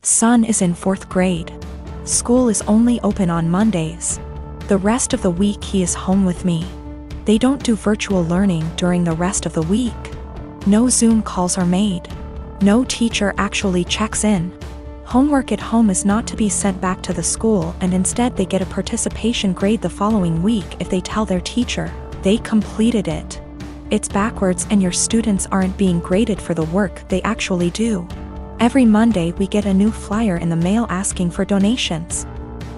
Son is in 4th grade. School is only open on Mondays. The rest of the week he is home with me. They don't do virtual learning during the rest of the week. No Zoom calls are made. No teacher actually checks in. Homework at home is not to be sent back to the school, and instead they get a participation grade the following week if they tell their teacher they completed it. It's backwards, and your students aren't being graded for the work they actually do. Every Monday we get a new flyer in the mail asking for donations.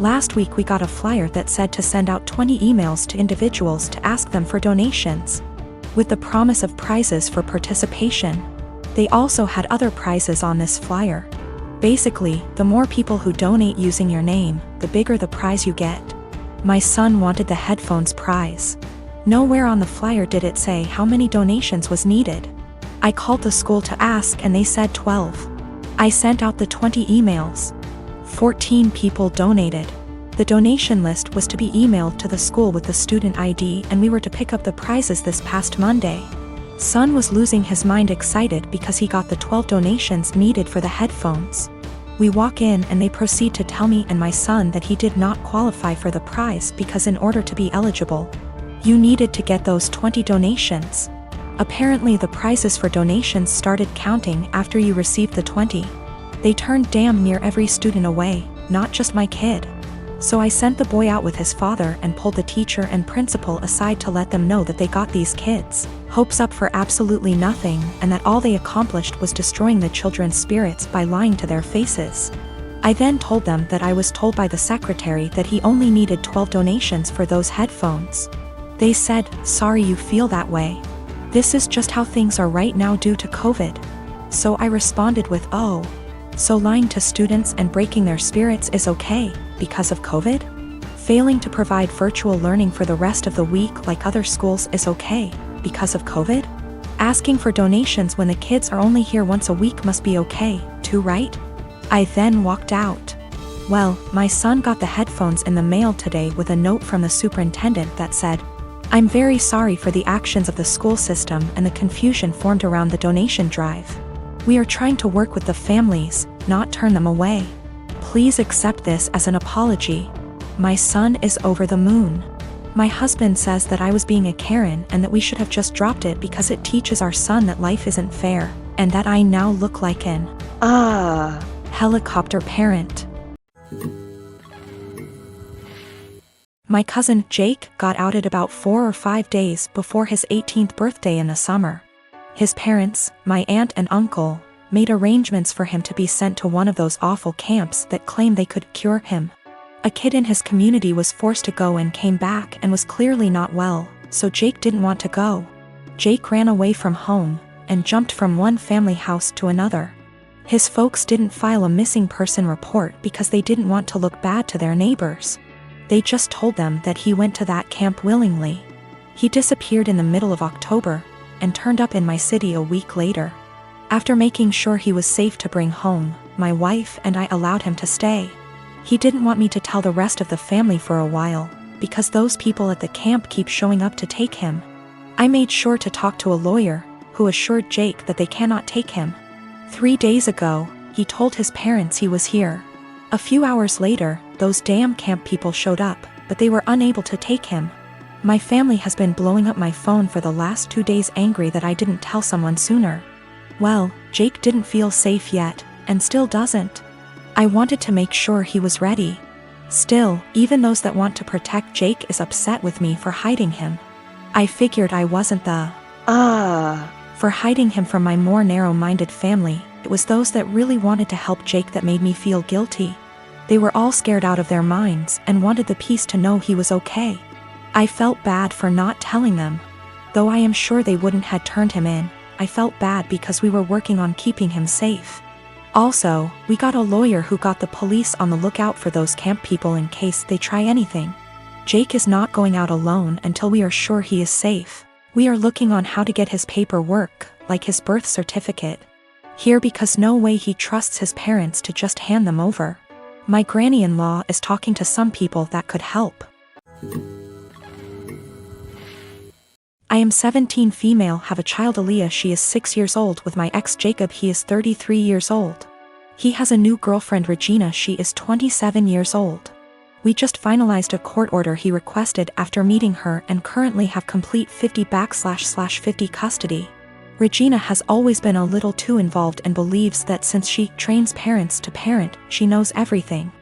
Last week we got a flyer that said to send out 20 emails to individuals to ask them for donations, with the promise of prizes for participation. They also had other prizes on this flyer. Basically, the more people who donate using your name, the bigger the prize you get. My son wanted the headphones prize. Nowhere on the flyer did it say how many donations was needed. I called the school to ask and they said 12. I sent out the 20 emails. 14 people donated. The donation list was to be emailed to the school with the student ID, and we were to pick up the prizes this past Monday. Son was losing his mind excited because he got the 12 donations needed for the headphones. We walk in and they proceed to tell me and my son that he did not qualify for the prize because in order to be eligible, you needed to get those 20 donations. Apparently the prizes for donations started counting after you received the 20. They turned damn near every student away, not just my kid. So I sent the boy out with his father and pulled the teacher and principal aside to let them know that they got these kids' hopes up for absolutely nothing, and that all they accomplished was destroying the children's spirits by lying to their faces. I then told them that I was told by the secretary that he only needed 12 donations for those headphones. They said, "Sorry you feel that way. This is just how things are right now due to COVID." So I responded with, "Oh, so lying to students and breaking their spirits is okay because of COVID? Failing to provide virtual learning for the rest of the week like other schools is okay because of COVID? Asking for donations when the kids are only here once a week must be okay, too, right?" I then walked out. Well, my son got the headphones in the mail today with a note from the superintendent that said, "I'm very sorry for the actions of the school system and the confusion formed around the donation drive. We are trying to work with the families, not turn them away. Please accept this as an apology." My son is over the moon. My husband says that I was being a Karen and that we should have just dropped it because it teaches our son that life isn't fair, and that I now look like an helicopter parent. My cousin Jake got outed about 4 or 5 days before his 18th birthday in the summer. His parents, my aunt and uncle, made arrangements for him to be sent to one of those awful camps that claim they could cure him. A kid in his community was forced to go and came back and was clearly not well, so Jake didn't want to go. Jake ran away from home and jumped from one family house to another. His folks didn't file a missing person report because they didn't want to look bad to their neighbors. They just told them that he went to that camp willingly. He disappeared in the middle of October and turned up in my city a week later. After making sure he was safe to bring home, my wife and I allowed him to stay. He didn't want me to tell the rest of the family for a while, because those people at the camp keep showing up to take him. I made sure to talk to a lawyer, who assured Jake that they cannot take him. 3 days ago, he told his parents he was here. A few hours later, those damn camp people showed up, but they were unable to take him. My family has been blowing up my phone for the last 2 days, angry that I didn't tell someone sooner. Well, Jake didn't feel safe yet, and still doesn't. I wanted to make sure he was ready. Still, even those that want to protect Jake is upset with me for hiding him. I figured I wasn't the for hiding him from my more narrow-minded family. It was those that really wanted to help Jake that made me feel guilty. They were all scared out of their minds and wanted the peace to know he was okay. I felt bad for not telling them. Though I am sure they wouldn't had turned him in, I felt bad because we were working on keeping him safe. Also, we got a lawyer who got the police on the lookout for those camp people in case they try anything. Jake is not going out alone until we are sure he is safe. We are looking on how to get his paperwork, like his birth certificate, here because no way he trusts his parents to just hand them over. My granny-in-law is talking to some people that could help. I am 17, female, have a child Aaliyah. She is 6 years old with my ex Jacob. He is 33 years old. He has a new girlfriend, Regina. She is 27 years old. We just finalized a court order he requested after meeting her and currently have complete 50/50 custody. Regina has always been a little too involved and believes that since she trains parents to parent, she knows everything.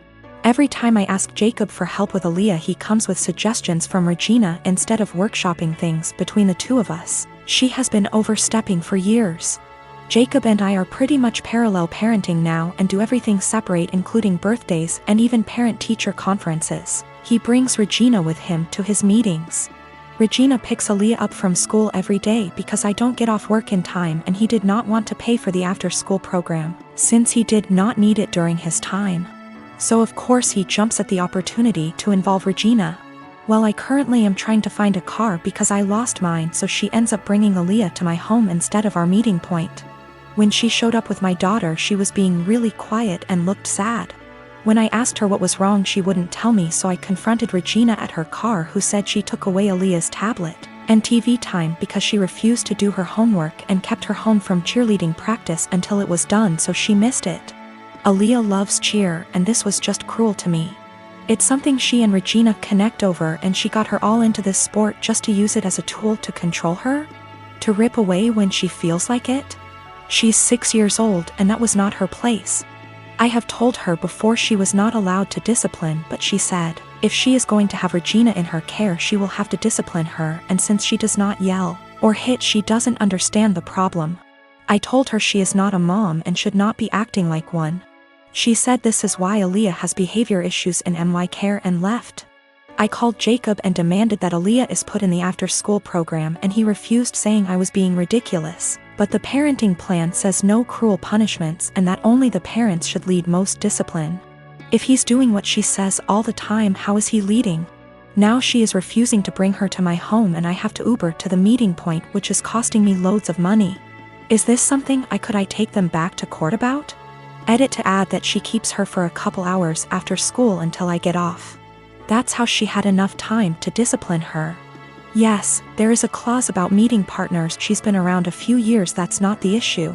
Every time I ask Jacob for help with Aaliyah, he comes with suggestions from Regina instead of workshopping things between the two of us. She has been overstepping for years. Jacob and I are pretty much parallel parenting now and do everything separate, including birthdays and even parent-teacher conferences. He brings Regina with him to his meetings. Regina picks Aaliyah up from school every day because I don't get off work in time, and he did not want to pay for the after-school program, since he did not need it during his time. So of course he jumps at the opportunity to involve Regina. Well, I currently am trying to find a car because I lost mine, so she ends up bringing Aaliyah to my home instead of our meeting point. When she showed up with my daughter, she was being really quiet and looked sad. When I asked her what was wrong, she wouldn't tell me, so I confronted Regina at her car, who said she took away Aaliyah's tablet and TV time because she refused to do her homework and kept her home from cheerleading practice until it was done, so she missed it. Aaliyah loves cheer, and this was just cruel to me. It's something she and Regina connect over, and she got her all into this sport just to use it as a tool to control her? To rip away when she feels like it? She's 6 years old, and that was not her place. I have told her before she was not allowed to discipline, but she said, if she is going to have Regina in her care, she will have to discipline her, and since she does not yell or hit, she doesn't understand the problem. I told her she is not a mom and should not be acting like one. She said this is why Aaliyah has behavior issues in my care and left. I called Jacob and demanded that Aaliyah is put in the after-school program, and he refused, saying I was being ridiculous. But the parenting plan says no cruel punishments and that only the parents should lead most discipline. If he's doing what she says all the time, how is he leading? Now she is refusing to bring her to my home, and I have to Uber to the meeting point, which is costing me loads of money. Is this something I take them back to court about? Edit to add that she keeps her for a couple hours after school until I get off. That's how she had enough time to discipline her. Yes, there is a clause about meeting partners. She's been around a few years, that's not the issue.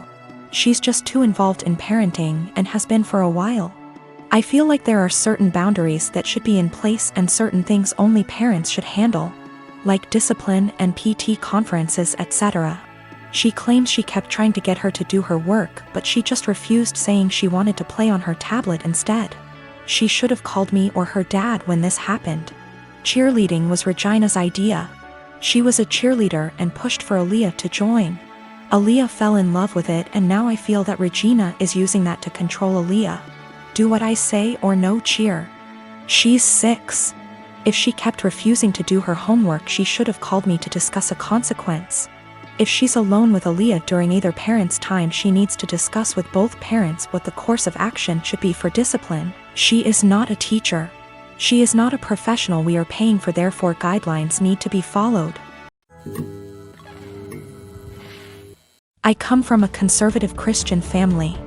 She's just too involved in parenting and has been for a while. I feel like there are certain boundaries that should be in place and certain things only parents should handle, like discipline and PT conferences, etc. She claims she kept trying to get her to do her work, but she just refused, saying she wanted to play on her tablet instead. She should have called me or her dad when this happened. Cheerleading was Regina's idea. She was a cheerleader and pushed for Aaliyah to join. Aaliyah fell in love with it, and now I feel that Regina is using that to control Aaliyah. Do what I say or no cheer. She's 6. If she kept refusing to do her homework, she should have called me to discuss a consequence. If she's alone with Aaliyah during either parent's time, she needs to discuss with both parents what the course of action should be for discipline. She is not a teacher. She is not a professional we are paying for, therefore guidelines need to be followed. I come from a conservative Christian family.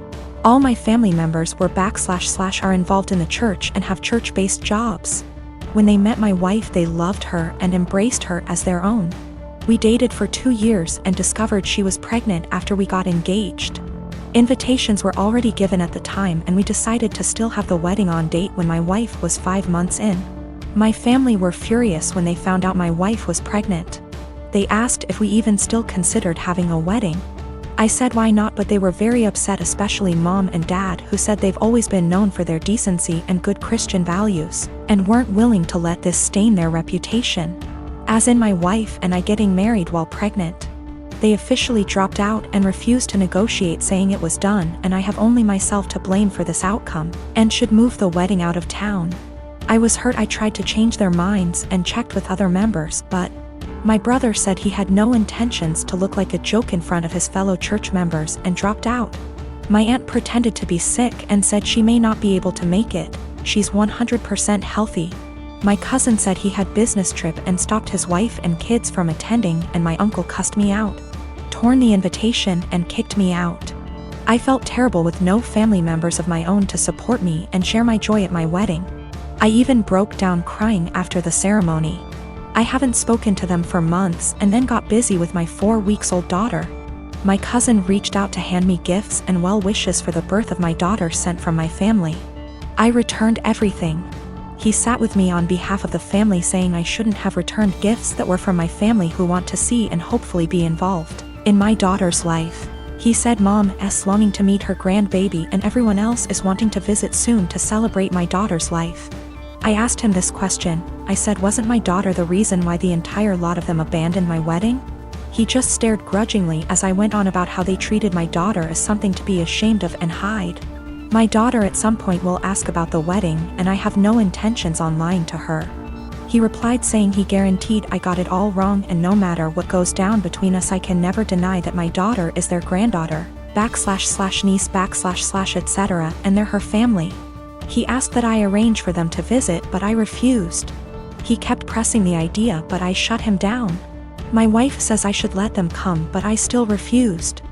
All my family members were / are involved in the church and have church-based jobs. When they met my wife, they loved her and embraced her as their own. We dated for 2 years and discovered she was pregnant after we got engaged. Invitations were already given at the time, and we decided to still have the wedding on date when my wife was 5 months in. My family were furious when they found out my wife was pregnant. They asked if we even still considered having a wedding. I said why not, but they were very upset, especially mom and dad, who said they've always been known for their decency and good Christian values, and weren't willing to let this stain their reputation. As in my wife and I getting married while pregnant. They officially dropped out and refused to negotiate, saying it was done and I have only myself to blame for this outcome, and should move the wedding out of town. I was hurt. I tried to change their minds and checked with other members, but my brother said he had no intentions to look like a joke in front of his fellow church members and dropped out. My aunt pretended to be sick and said she may not be able to make it. She's 100% healthy. My cousin said he had business trip and stopped his wife and kids from attending, and my uncle cussed me out, torn the invitation, and kicked me out. I felt terrible with no family members of my own to support me and share my joy at my wedding. I even broke down crying after the ceremony. I haven't spoken to them for months and then got busy with my 4-week-old daughter. My cousin reached out to hand me gifts and well wishes for the birth of my daughter sent from my family. I returned everything. He sat with me on behalf of the family saying I shouldn't have returned gifts that were from my family who want to see and hopefully be involved in my daughter's life. He said Mom's longing to meet her grandbaby and everyone else is wanting to visit soon to celebrate my daughter's life. I asked him this question. I said, wasn't my daughter the reason why the entire lot of them abandoned my wedding? He just stared grudgingly as I went on about how they treated my daughter as something to be ashamed of and hide. My daughter at some point will ask about the wedding and I have no intentions on lying to her. He replied saying he guaranteed I got it all wrong and no matter what goes down between us I can never deny that my daughter is their granddaughter, //niece / etc. and they're her family. He asked that I arrange for them to visit but I refused. He kept pressing the idea but I shut him down. My wife says I should let them come but I still refused.